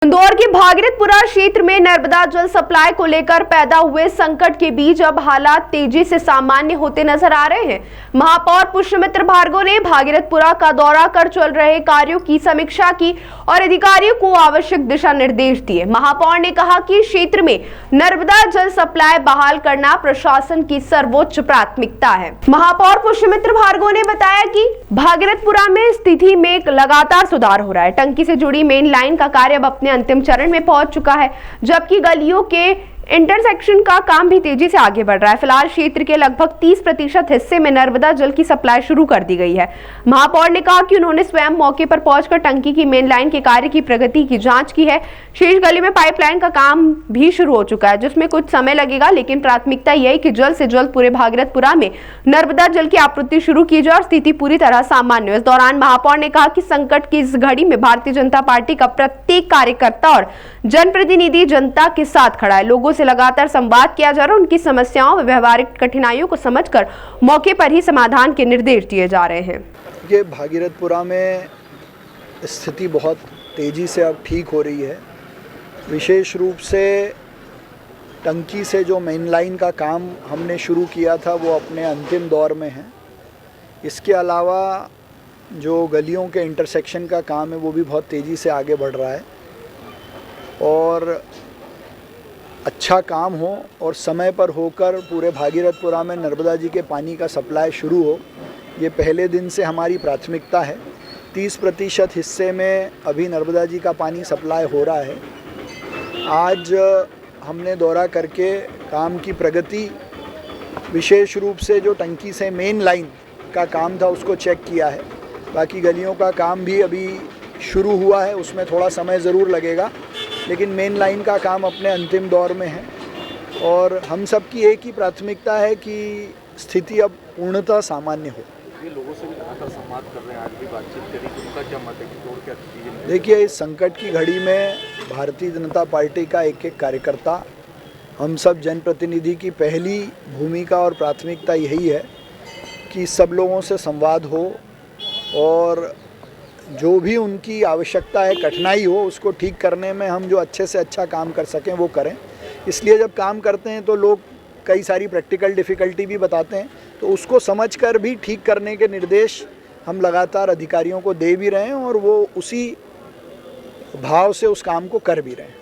इंदौर के भागीरथपुरा क्षेत्र में नर्मदा जल सप्लाई को लेकर पैदा हुए संकट के बीच अब हालात तेजी से सामान्य होते नजर आ रहे हैं। महापौर पुष्यमित्र भार्गव ने भागीरथपुरा का दौरा कर चल रहे कार्यों की समीक्षा की और अधिकारियों को आवश्यक दिशा निर्देश दिए। महापौर ने कहा कि क्षेत्र में नर्मदा जल सप्लाई बहाल करना प्रशासन की सर्वोच्च प्राथमिकता है। महापौर पुष्यमित्र भार्गव ने बताया कि भागीरथपुरा में स्थिति में लगातार सुधार हो रहा है। टंकी से जुड़ी मेन लाइन का कार्य अब अपने अंतिम चरण में पहुंच चुका है, जबकि गलियों के इंटरसेक्शन का काम भी तेजी से आगे बढ़ रहा है। फिलहाल क्षेत्र के लगभग 30% हिस्से में नर्मदा जल की सप्लाई शुरू कर दी गई है। महापौर ने कहा कि उन्होंने स्वयं मौके पर पहुंचकर टंकी की मेन लाइन के कार्य की प्रगति की जांच की है। शेष गली में पाइपलाइन का काम भी शुरू हो चुका है, जिसमें कुछ समय लगेगा, लेकिन प्राथमिकता यह है कि जल्द से जल्द पूरे भागीरथपुरा में नर्मदा जल की आपूर्ति शुरू की जाए और स्थिति पूरी तरह सामान्य हो। इस दौरान महापौर ने कहा कि संकट की इस घड़ी में भारतीय जनता पार्टी का प्रत्येक कार्यकर्ता और जनप्रतिनिधि जनता के साथ खड़ा है। लोगों से लगातार संवाद किया जा रहा है, उनकी समस्याओं व व्यवहारिक कठिनाइयों को समझकर मौके पर ही समाधान के निर्देश दिए जा रहे हैं। ये भागीरथपुरा में स्थिति बहुत तेज़ी से अब ठीक हो रही है। विशेष रूप से टंकी से जो मेन लाइन का काम हमने शुरू किया था वो अपने अंतिम दौर में है। इसके अलावा जो गलियों के इंटरसेक्शन का काम है वो भी बहुत तेज़ी से आगे बढ़ रहा है और अच्छा काम हो और समय पर होकर पूरे भागीरथपुरा में नर्मदा जी के पानी का सप्लाई शुरू हो, ये पहले दिन से हमारी प्राथमिकता है। 30% हिस्से में अभी नर्मदा जी का पानी सप्लाई हो रहा है। आज हमने दौरा करके काम की प्रगति, विशेष रूप से जो टंकी से मेन लाइन का काम था उसको चेक किया है। बाकी गलियों का काम भी अभी शुरू हुआ है, उसमें थोड़ा समय ज़रूर लगेगा, लेकिन मेन लाइन का काम अपने अंतिम दौर में है और हम सब की एक ही प्राथमिकता है कि स्थिति अब पूर्णतः सामान्य हो। ये लोगों से भी लगातार संवाद कर रहे हैं, आज भी बातचीत करी, कि उनका क्या मत है कि तोड़ क्या चीज़ें। देखिए, इस संकट की घड़ी में भारतीय जनता पार्टी का एक एक कार्यकर्ता, हम सब जनप्रतिनिधि की पहली भूमिका और प्राथमिकता यही है कि सब लोगों से संवाद हो और जो भी उनकी आवश्यकता है, कठिनाई हो, उसको ठीक करने में हम जो अच्छे से अच्छा काम कर सकें वो करें। इसलिए जब काम करते हैं तो लोग कई सारी प्रैक्टिकल डिफ़िकल्टी भी बताते हैं, तो उसको समझकर भी ठीक करने के निर्देश हम लगातार अधिकारियों को दे भी रहे हैं और वो उसी भाव से उस काम को कर भी रहे हैं।